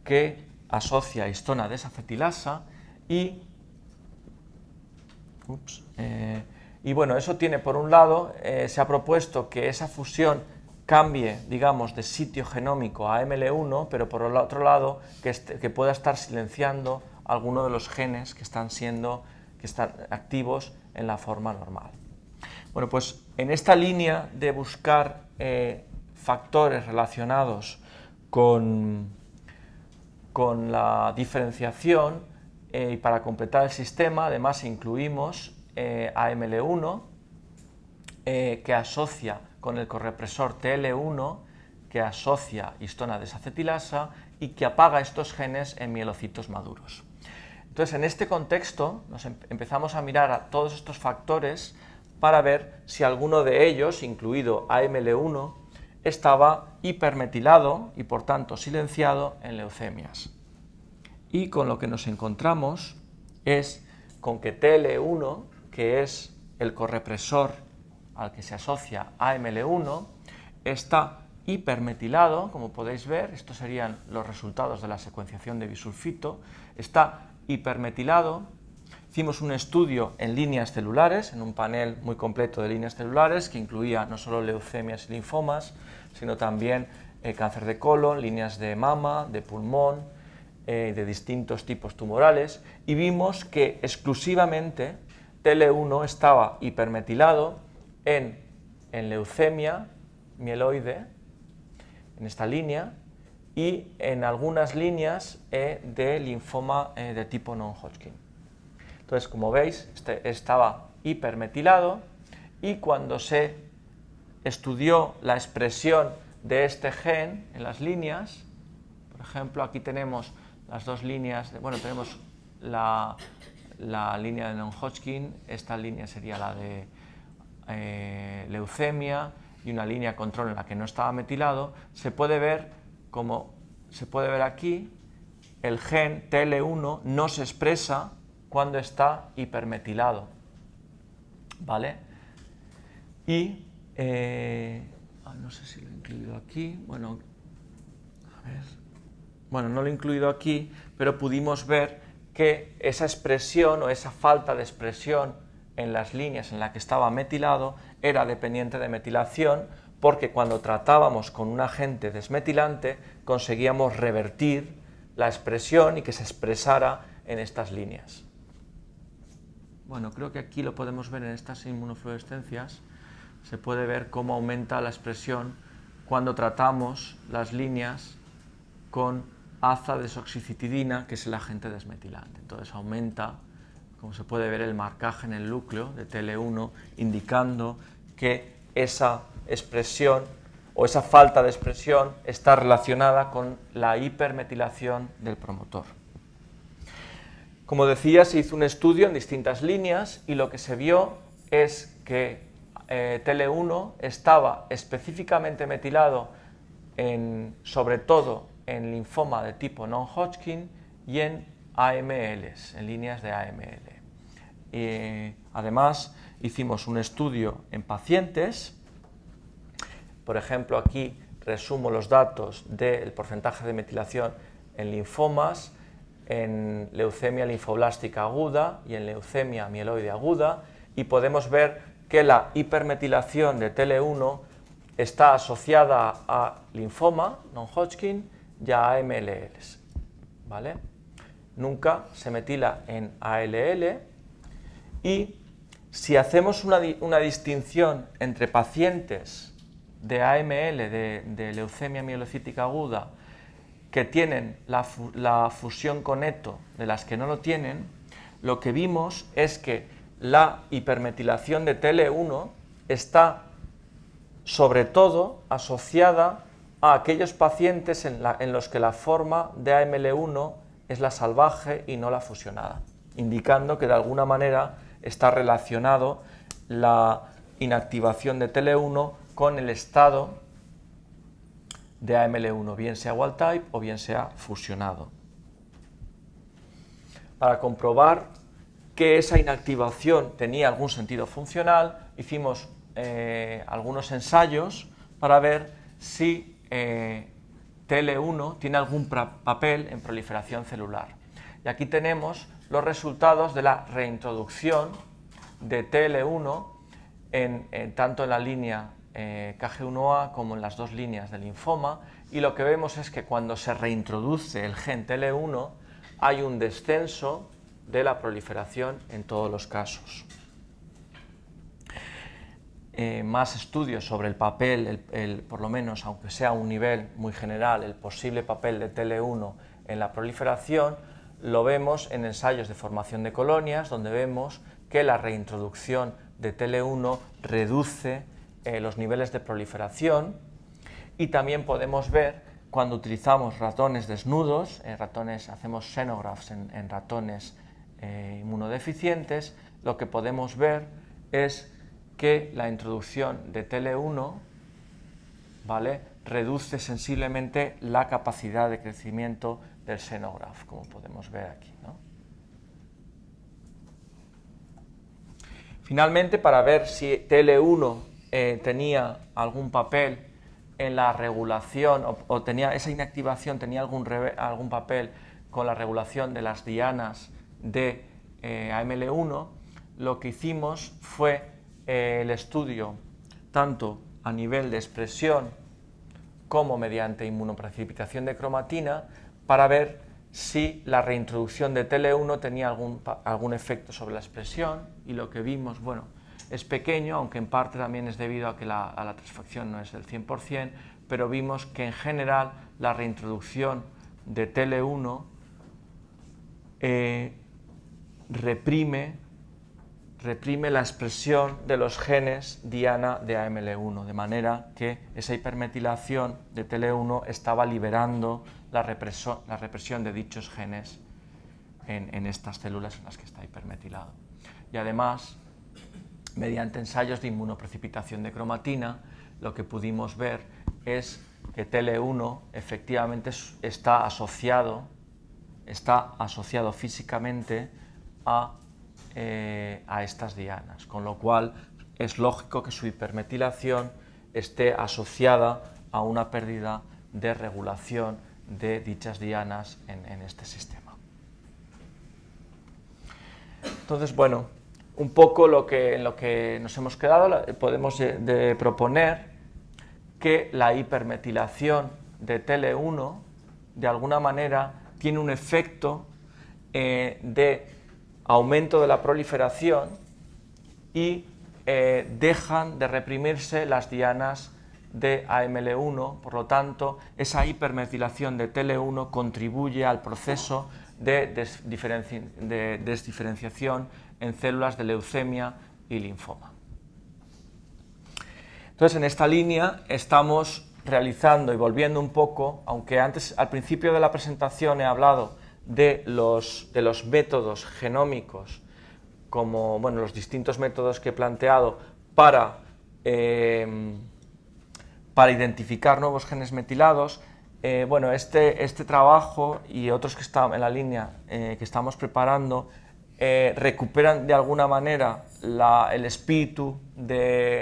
S1: que asocia histona desacetilasa y eso tiene, por un lado, se ha propuesto que esa fusión cambie, digamos, de sitio genómico a AML1, pero por el otro lado que pueda estar silenciando alguno de los genes que están activos en la forma normal. Bueno, pues en esta línea de buscar factores relacionados con con la diferenciación y para completar el sistema además incluimos AML1 que asocia con el correpresor TL1 que asocia histona desacetilasa y que apaga estos genes en mielocitos maduros. Entonces, en este contexto nos empezamos a mirar a todos estos factores para ver si alguno de ellos, incluido AML1, estaba hipermetilado y por tanto silenciado en leucemias. Y con lo que nos encontramos es con que TL1, que es el correpresor al que se asocia AML1, está hipermetilado, como podéis ver, estos serían los resultados de la secuenciación de bisulfito, está hipermetilado. Hicimos un estudio en líneas celulares, en un panel muy completo de líneas celulares, que incluía no solo leucemias y linfomas, sino también cáncer de colon, líneas de mama, de pulmón, de distintos tipos tumorales, y vimos que exclusivamente TL1 estaba hipermetilado en leucemia mieloide, en esta línea, y en algunas líneas de linfoma de tipo non-Hodgkin. Entonces, como veis, estaba hipermetilado y cuando se estudió la expresión de este gen en las líneas, por ejemplo, aquí tenemos las dos líneas, tenemos la línea de non-Hodgkin, esta línea sería la de leucemia y una línea control en la que no estaba metilado, se puede ver, como se puede ver aquí, el gen TL1 no se expresa cuando está hipermetilado, ¿vale? Y, no sé si lo he incluido aquí, no lo he incluido aquí, pero pudimos ver que esa expresión o esa falta de expresión en las líneas en las que estaba metilado era dependiente de metilación, porque cuando tratábamos con un agente desmetilante conseguíamos revertir la expresión y que se expresara en estas líneas. Creo que aquí lo podemos ver en estas inmunofluorescencias, se puede ver cómo aumenta la expresión cuando tratamos las líneas con aza-desoxicitidina, que es el agente desmetilante. Entonces aumenta, como se puede ver, el marcaje en el núcleo de TL1, indicando que esa expresión o esa falta de expresión está relacionada con la hipermetilación del promotor. Como decía, se hizo un estudio en distintas líneas y lo que se vio es que TL1 estaba específicamente metilado sobre todo en linfoma de tipo non-Hodgkin y en AMLs, en líneas de AML. Además, hicimos un estudio en pacientes, por ejemplo, aquí resumo los datos del porcentaje de metilación en linfomas, en leucemia linfoblástica aguda y en leucemia mieloide aguda, y podemos ver que la hipermetilación de TL1 está asociada a linfoma non-Hodgkin y a AMLs, ¿vale? Nunca se metila en ALL, y si hacemos una distinción entre pacientes de AML, de leucemia mielocítica aguda, que tienen la fusión con ETO de las que no lo tienen, lo que vimos es que la hipermetilación de TL1 está sobre todo asociada a aquellos pacientes en los que la forma de AML1 es la salvaje y no la fusionada, indicando que de alguna manera está relacionado la inactivación de TL1 con el estado de AML1, bien sea wild type o bien sea fusionado. Para comprobar que esa inactivación tenía algún sentido funcional, hicimos algunos ensayos para ver si TL1 tiene algún papel en proliferación celular. Y aquí tenemos los resultados de la reintroducción de TL1 tanto en la línea KG1A como en las dos líneas de linfoma, y lo que vemos es que cuando se reintroduce el gen TL1 hay un descenso de la proliferación en todos los casos. Más estudios sobre el papel, por lo menos, aunque sea a un nivel muy general, el posible papel de TL1 en la proliferación lo vemos en ensayos de formación de colonias, donde vemos que la reintroducción de TL1 reduce los niveles de proliferación, y también podemos ver cuando utilizamos ratones desnudos, hacemos xenografts en ratones inmunodeficientes, lo que podemos ver es que la introducción de TL1, ¿vale?, reduce sensiblemente la capacidad de crecimiento del xenograph, como podemos ver aquí, ¿no? Finalmente, para ver si TL1 tenía algún papel en la regulación, o tenía esa inactivación, tenía algún papel con la regulación de las dianas de AML1, lo que hicimos fue el estudio tanto a nivel de expresión como mediante inmunoprecipitación de cromatina, para ver si la reintroducción de TL1 tenía algún efecto sobre la expresión, y lo que vimos, bueno, es pequeño, aunque en parte también es debido a que la transfección no es del 100%, pero vimos que en general la reintroducción de TL1 reprime la expresión de los genes diana de AML1, de manera que esa hipermetilación de TL1 estaba liberando la represión de dichos genes en estas células en las que está hipermetilado. Y además, mediante ensayos de inmunoprecipitación de cromatina, lo que pudimos ver es que TL1 efectivamente está asociado físicamente a estas dianas, con lo cual es lógico que su hipermetilación esté asociada a una pérdida de regulación de dichas dianas en este sistema. Entonces, bueno, un poco en lo que nos hemos quedado, podemos proponer que la hipermetilación de TL1 de alguna manera tiene un efecto de aumento de la proliferación, y dejan de reprimirse las dianas de AML1, por lo tanto esa hipermetilación de TL1 contribuye al proceso de desdiferenciación en células de leucemia y linfoma. Entonces, en esta línea estamos realizando y volviendo un poco, aunque antes al principio de la presentación he hablado de los métodos genómicos, como los distintos métodos que he planteado para identificar nuevos genes metilados. Este trabajo y otros que están en la línea que estamos preparando recuperan de alguna manera el espíritu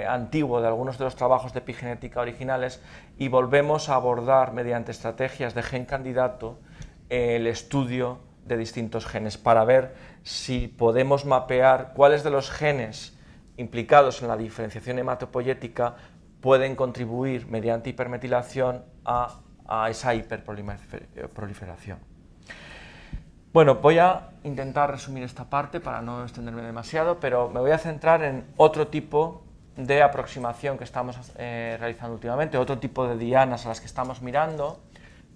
S1: antiguo de algunos de los trabajos de epigenética originales, y volvemos a abordar mediante estrategias de gen candidato el estudio de distintos genes para ver si podemos mapear cuáles de los genes implicados en la diferenciación hematopoyética pueden contribuir mediante hipermetilación a esa hiperproliferación. Bueno, voy a intentar resumir esta parte para no extenderme demasiado, pero me voy a centrar en otro tipo de aproximación que estamos realizando últimamente, otro tipo de dianas a las que estamos mirando,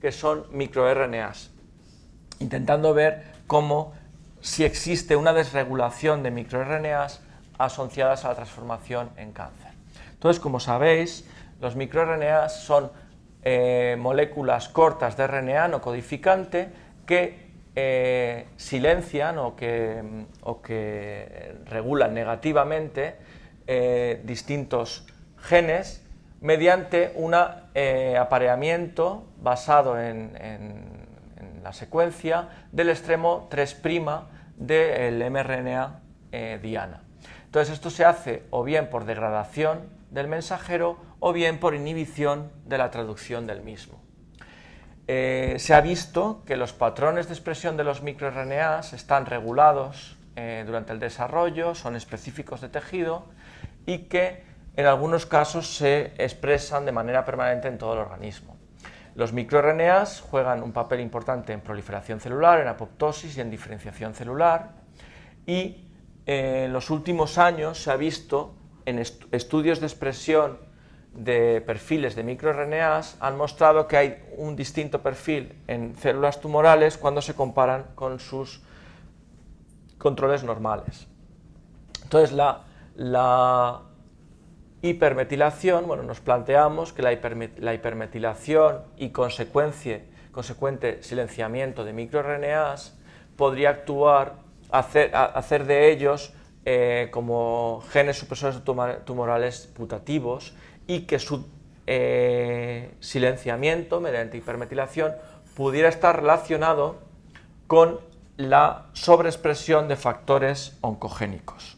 S1: que son microRNAs, intentando ver si existe una desregulación de microRNAs asociadas a la transformación en cáncer. Entonces, como sabéis, los microRNAs son moléculas cortas de RNA no codificante que silencian o que regulan negativamente distintos genes mediante un apareamiento basado en la secuencia del extremo 3' del mRNA diana. Entonces, esto se hace o bien por degradación del mensajero o bien por inhibición de la traducción del mismo. Se ha visto que los patrones de expresión de los microRNAs están regulados durante el desarrollo, son específicos de tejido y que en algunos casos se expresan de manera permanente en todo el organismo. Los microRNAs juegan un papel importante en proliferación celular, en apoptosis y en diferenciación celular, y en los últimos años se ha visto en estudios de expresión de perfiles de microRNAs han mostrado que hay un distinto perfil en células tumorales cuando se comparan con sus controles normales. Entonces, la hipermetilación, bueno, nos planteamos que la hipermetilación y consecuente silenciamiento de microRNAs podría hacer de ellos como genes supresores tumorales putativos y que su silenciamiento mediante hipermetilación pudiera estar relacionado con la sobreexpresión de factores oncogénicos.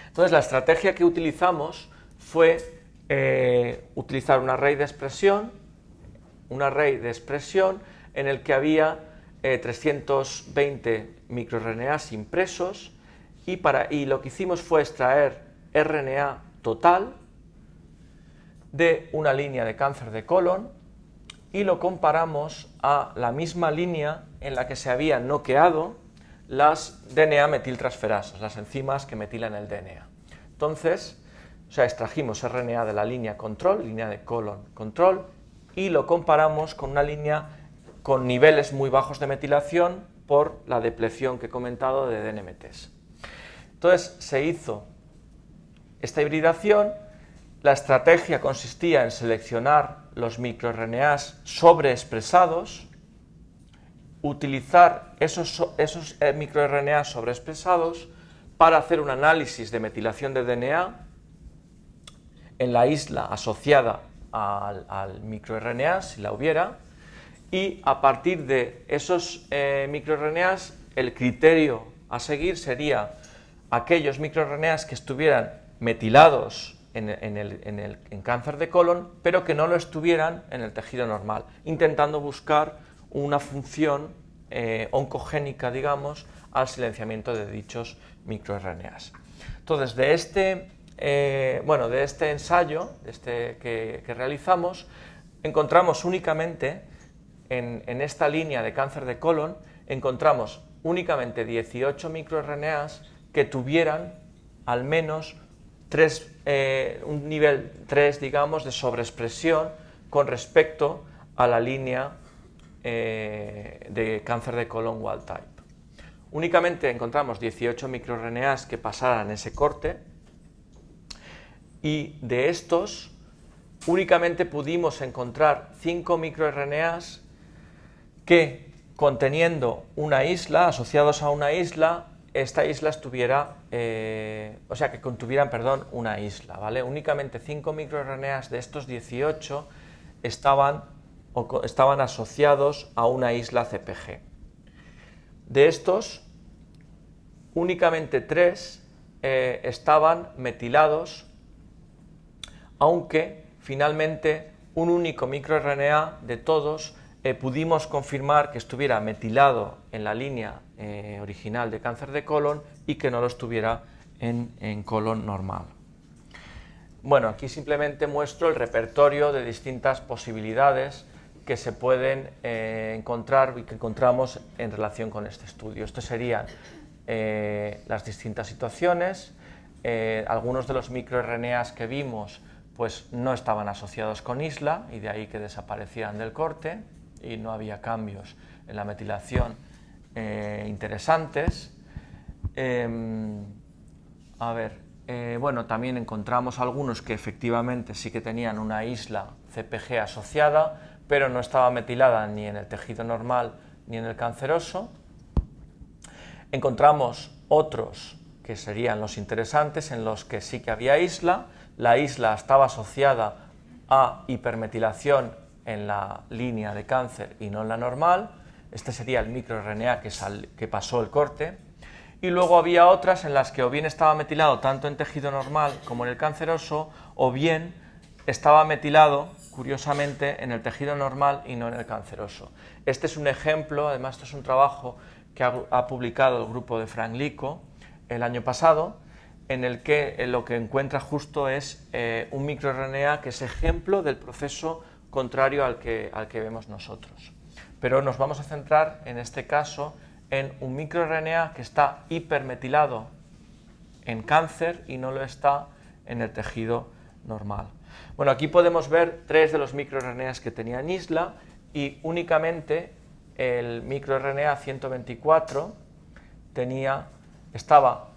S1: Entonces, la estrategia que utilizamos fue utilizar un array de expresión en el que había 320 microRNAs impresos y lo que hicimos fue extraer RNA total de una línea de cáncer de colon y lo comparamos a la misma línea en la que se habían noqueado las DNA metiltransferasas, las enzimas que metilan el DNA. Entonces, extrajimos RNA de la línea control, línea de colon control, y lo comparamos con una línea con niveles muy bajos de metilación por la depleción que he comentado de DNMTs. Entonces, se hizo esta hibridación. La estrategia consistía en seleccionar los microRNAs sobreexpresados, utilizar esos microRNAs sobreexpresados para hacer un análisis de metilación de DNA en la isla asociada al microRNA, si la hubiera, y a partir de esos microRNAs el criterio a seguir sería aquellos microRNAs que estuvieran metilados en cáncer de colon, pero que no lo estuvieran en el tejido normal, intentando buscar una función oncogénica, digamos, al silenciamiento de dichos microRNAs. Entonces, de este ensayo que realizamos, encontramos únicamente en esta línea de cáncer de colon, encontramos únicamente 18 microRNAs que tuvieran al menos un nivel 3, digamos, de sobreexpresión con respecto a la línea de cáncer de colon wild type. Únicamente encontramos 18 microRNAs que pasaran ese corte y de estos únicamente pudimos encontrar 5 microRNAs que, conteniendo una isla, asociados a una isla, esta isla que contuvieran, una isla, ¿vale? Únicamente 5 microRNAs de estos 18 estaban asociados a una isla CpG. De estos, únicamente 3 estaban metilados, aunque finalmente un único microRNA de todos pudimos confirmar que estuviera metilado en la línea original de cáncer de colon y que no lo estuviera en colon normal. Bueno, aquí simplemente muestro el repertorio de distintas posibilidades que se pueden encontrar y que encontramos en relación con este estudio. Estos serían las distintas situaciones. Algunos de los microRNAs que vimos pues no estaban asociados con isla y de ahí que desaparecieran del corte y no había cambios en la metilación interesantes. También encontramos algunos que efectivamente sí que tenían una isla CpG asociada, pero no estaba metilada ni en el tejido normal ni en el canceroso. Encontramos otros que serían los interesantes, en los que sí que había isla. La isla estaba asociada a hipermetilación en la línea de cáncer y no en la normal. Este sería el microRNA que pasó el corte. Y luego había otras en las que o bien estaba metilado tanto en tejido normal como en el canceroso, o bien estaba metilado, curiosamente, en el tejido normal y no en el canceroso. Este es un ejemplo, además esto es un trabajo que ha publicado el grupo de Frank Lico el año pasado, en el que lo que encuentra justo es un microRNA que es ejemplo del proceso contrario al que vemos nosotros. Pero nos vamos a centrar en este caso en un microRNA que está hipermetilado en cáncer y no lo está en el tejido normal. Bueno, aquí podemos ver 3 de los microRNAs que tenían isla y únicamente el microRNA 124 estaba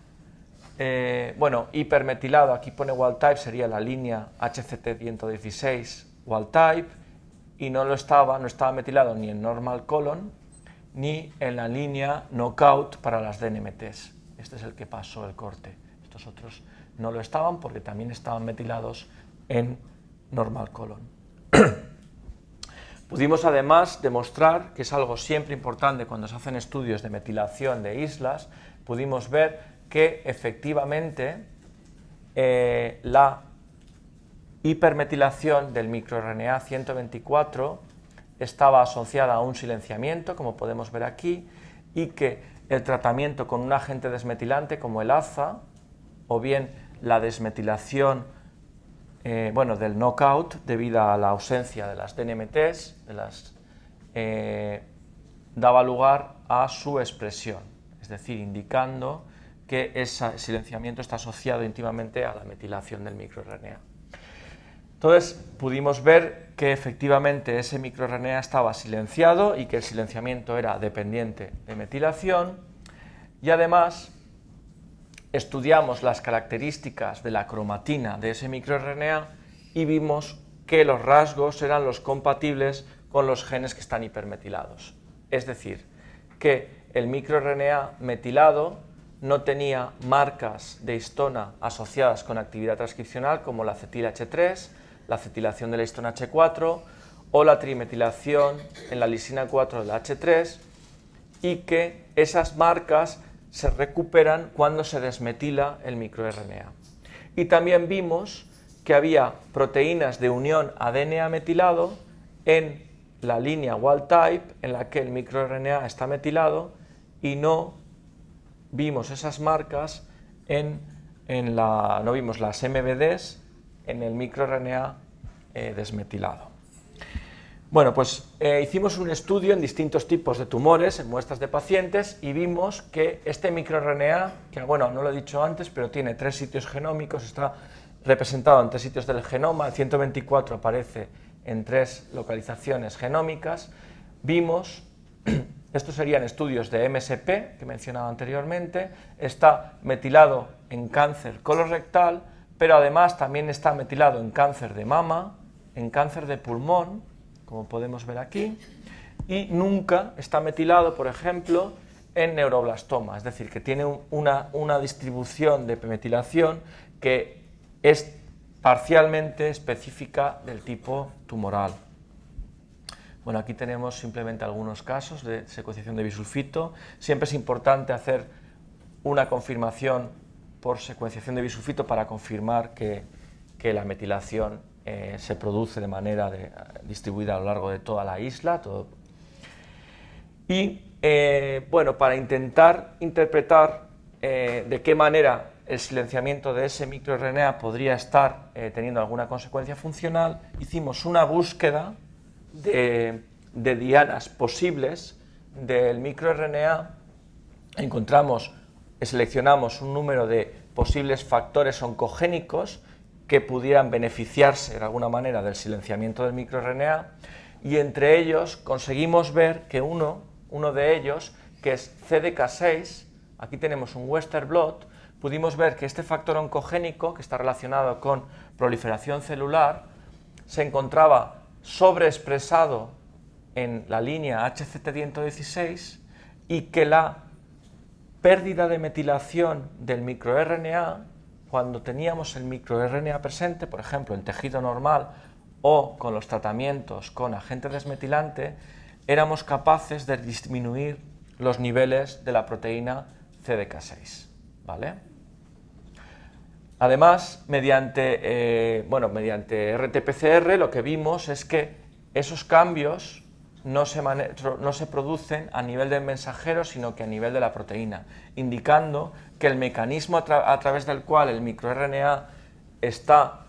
S1: hipermetilado. Aquí pone wild type, sería la línea HCT116 wild type, y no estaba metilado ni en normal colon ni en la línea knockout para las DNMTs. Este es el que pasó el corte. Estos otros no lo estaban porque también estaban metilados en normal colon. Pudimos además demostrar, que es algo siempre importante cuando se hacen estudios de metilación de islas, pudimos ver que efectivamente la hipermetilación del microRNA 124 estaba asociada a un silenciamiento, como podemos ver aquí, y que el tratamiento con un agente desmetilante como el AZA, o bien la desmetilación del knockout debido a la ausencia de las DNMTs, daba lugar a su expresión, es decir, indicando que ese silenciamiento está asociado íntimamente a la metilación del microRNA. Entonces pudimos ver que efectivamente ese microRNA estaba silenciado y que el silenciamiento era dependiente de metilación, y además estudiamos las características de la cromatina de ese microRNA y vimos que los rasgos eran los compatibles con los genes que están hipermetilados. Es decir, que el microRNA metilado no tenía marcas de histona asociadas con actividad transcripcional como la acetil-H3, la acetilación de la histona H4 o la trimetilación en la lisina 4 de la H3, y que esas marcas se recuperan cuando se desmetila el microRNA. Y también vimos que había proteínas de unión a DNA metilado en la línea wild type en la que el microRNA está metilado, y no vimos esas marcas no vimos las MBDs en el microRNA desmetilado. Bueno, pues hicimos un estudio en distintos tipos de tumores, en muestras de pacientes, y vimos que este microRNA, que bueno, no lo he dicho antes, pero tiene 3 sitios genómicos, está representado en 3 sitios del genoma, el 124 aparece en 3 localizaciones genómicas. Vimos, estos serían estudios de MSP, que mencionaba anteriormente, está metilado en cáncer colorectal, pero además también está metilado en cáncer de mama, en cáncer de pulmón, como podemos ver aquí, y nunca está metilado, por ejemplo, en neuroblastoma, es decir, que tiene una distribución de metilación que es parcialmente específica del tipo tumoral. Bueno, aquí tenemos simplemente algunos casos de secuenciación de bisulfito. Siempre es importante hacer una confirmación por secuenciación de bisulfito para confirmar que la metilación se produce de manera distribuida a lo largo de toda la isla. Y para intentar interpretar de qué manera el silenciamiento de ese microRNA podría estar teniendo alguna consecuencia funcional, hicimos una búsqueda de dianas posibles del microRNA. Seleccionamos un número de posibles factores oncogénicos que pudieran beneficiarse de alguna manera del silenciamiento del microRNA, y entre ellos conseguimos ver que uno de ellos, que es CDK6, aquí tenemos un Western blot, pudimos ver que este factor oncogénico, que está relacionado con proliferación celular, se encontraba sobreexpresado en la línea HCT116, y que la pérdida de metilación del microRNA, cuando teníamos el microRNA presente, por ejemplo, en tejido normal o con los tratamientos con agente desmetilante, éramos capaces de disminuir los niveles de la proteína CDK6, ¿vale? Además, mediante RT-PCR lo que vimos es que esos cambios no se producen a nivel del mensajero, sino que a nivel de la proteína, indicando que el mecanismo a través del cual el microRNA está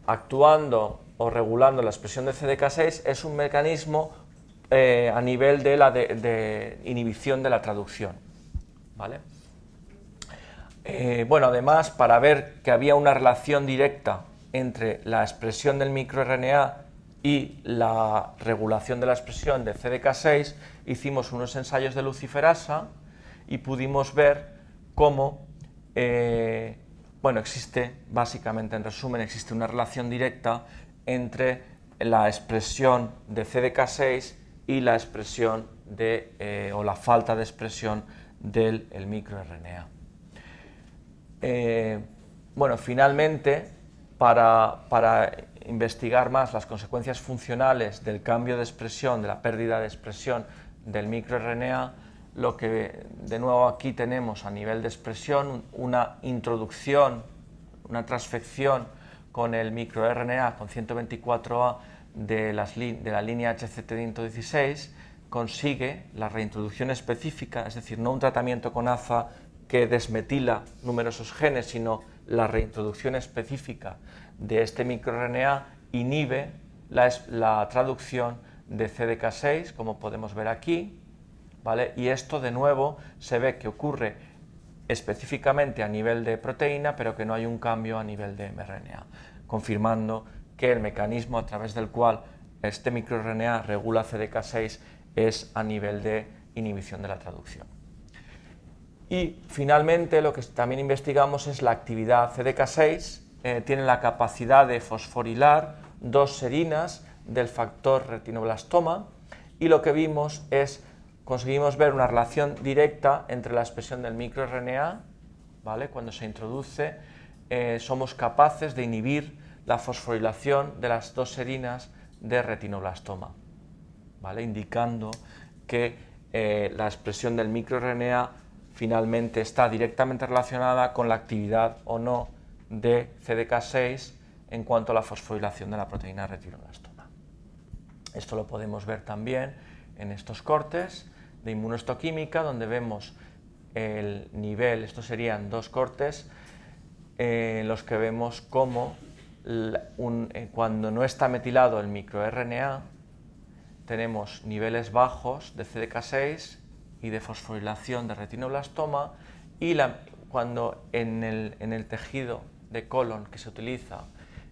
S1: actuando o regulando la expresión de CDK6 es un mecanismo a nivel de inhibición de la traducción, ¿vale? Además, para ver que había una relación directa entre la expresión del microRNA y la regulación de la expresión de CDK6, hicimos unos ensayos de luciferasa y pudimos ver cómo, existe, básicamente en resumen, existe una relación directa entre la expresión de CDK6 y la expresión o la falta de expresión del microRNA. Finalmente, para investigar más las consecuencias funcionales del cambio de expresión, de la pérdida de expresión del microRNA, lo que de nuevo aquí tenemos a nivel de expresión, una introducción, una transfección con el microRNA con 124A de la línea HCT-116, consigue la reintroducción específica, es decir, no un tratamiento con AZA que desmetila numerosos genes, sino la reintroducción específica de este microRNA inhibe la traducción de CDK6, como podemos ver aquí, ¿vale? Y esto de nuevo se ve que ocurre específicamente a nivel de proteína, pero que no hay un cambio a nivel de mRNA, confirmando que el mecanismo a través del cual este microRNA regula CDK6 es a nivel de inhibición de la traducción. Y finalmente lo que también investigamos es la actividad CDK6, tiene la capacidad de fosforilar 2 serinas del factor retinoblastoma, y lo que vimos es, conseguimos ver una relación directa entre la expresión del microRNA, ¿vale? Cuando se introduce, somos capaces de inhibir la fosforilación de las 2 serinas de retinoblastoma, ¿vale? Indicando que la expresión del microRNA finalmente está directamente relacionada con la actividad o no de CDK6 en cuanto a la fosforilación de la proteína retinoblastoma. Esto lo podemos ver también en estos cortes de inmunohistoquímica, donde vemos el nivel, estos serían 2 cortes, en los que vemos cómo cuando no está metilado el microRNA tenemos niveles bajos de CDK6 y de fosforilación de retinoblastoma, y cuando en el tejido de colon que se utiliza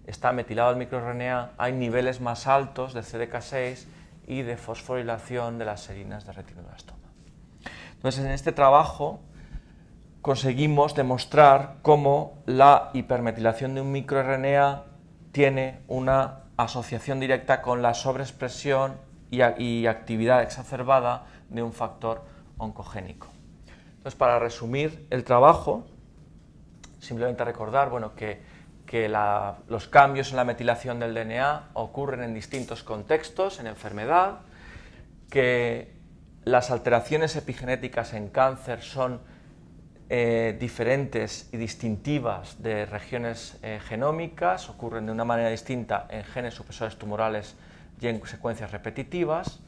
S1: está metilado el microRNA, hay niveles más altos de CDK6 y de fosforilación de las serinas de retinoblastoma. Entonces, en este trabajo conseguimos demostrar cómo la hipermetilación de un microRNA tiene una asociación directa con la sobreexpresión y actividad exacerbada de un factor oncogénico. Entonces, para resumir el trabajo, simplemente recordar que los cambios en la metilación del DNA ocurren en distintos contextos, en enfermedad, que las alteraciones epigenéticas en cáncer son diferentes y distintivas de regiones genómicas, ocurren de una manera distinta en genes supresores tumorales y en secuencias repetitivas,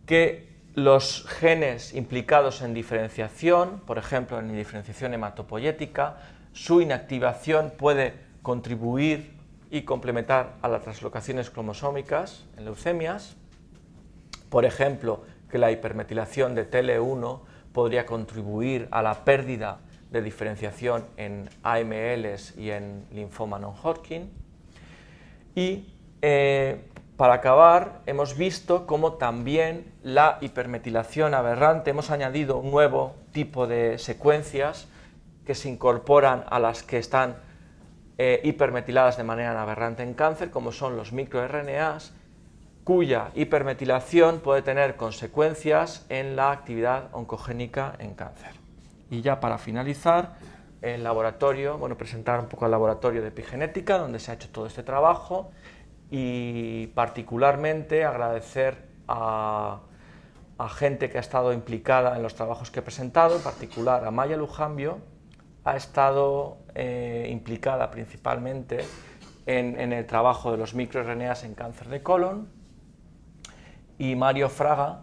S1: que los genes implicados en diferenciación, por ejemplo en diferenciación hematopoyética, su inactivación puede contribuir y complementar a las translocaciones cromosómicas en leucemias, por ejemplo que la hipermetilación de TL1 podría contribuir a la pérdida de diferenciación en AMLs y en linfoma non-Hodgkin. Y para acabar, hemos visto cómo también la hipermetilación aberrante, hemos añadido un nuevo tipo de secuencias que se incorporan a las que están hipermetiladas de manera aberrante en cáncer, como son los microRNAs, cuya hipermetilación puede tener consecuencias en la actividad oncogénica en cáncer. Y ya para finalizar, el laboratorio, presentar un poco el laboratorio de epigenética, donde se ha hecho todo este trabajo, y particularmente agradecer a gente que ha estado implicada en los trabajos que he presentado, en particular a Maya Lujambio, ha estado implicada principalmente en el trabajo de los microRNAs en cáncer de colon, y Mario Fraga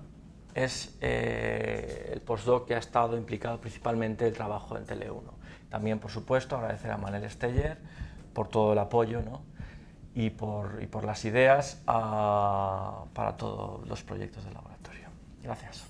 S1: es el postdoc que ha estado implicado principalmente en el trabajo en TL1. También, por supuesto, agradecer a Manel Steyer por todo el apoyo, ¿no? y por las ideas para todos los proyectos del laboratorio. Gracias.